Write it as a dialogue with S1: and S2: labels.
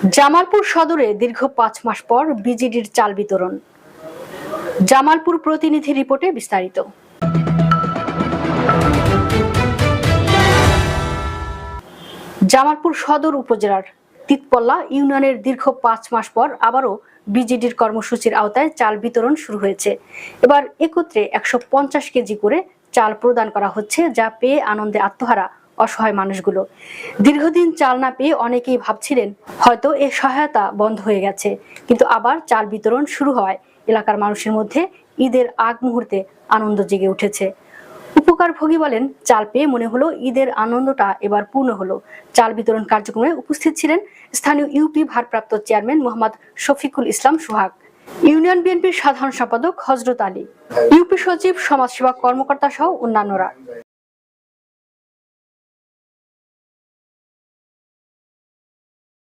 S1: জামালপুর সদরে দীর্ঘ ৫ মাস পর বিজিডির চাল বিতরণ। জামালপুর প্রতিনিধি রিপোর্টে বিস্তারিত। জামালপুর সদর উপজেলার তিতপল্লা ইউনিয়নের দীর্ঘ ৫ মাস পর আবারও বিজিডির কর্মসূচির আওতায় চাল বিতরণ শুরু হয়েছে। এবার একত্রে ১৫০ কেজি করে চাল প্রদান করা হচ্ছে, যা পেয়ে আনন্দে আত্মহারা অসহায় মানুষগুলো। দীর্ঘদিন চাল না পেয়ে অনেকেই ভাবছিলেন হয়তো এই সহায়তা বন্ধ হয়ে গেছে, কিন্তু আবার চাল বিতরণ শুরু হওয়ায় এলাকার মানুষের মধ্যে ঈদের আগ মুহূর্তে আনন্দ জেগে উঠেছে। উপকারভোগী বলেন, চাল পেয়ে মনে হলো ঈদের আনন্দটা এবার পূর্ণ হলো। চাল বিতরণ কার্যক্রমে উপস্থিত ছিলেন স্থানীয় ইউপি ভারপ্রাপ্ত চেয়ারম্যান মোহাম্মদ শফিকুল ইসলাম সোহাগ, ইউনিয়ন বিএনপির সাধারণ সম্পাদক হযরত আলী, ইউপি সচিব, সমাজসেবা কর্মকর্তা সহ অন্যান্যরা।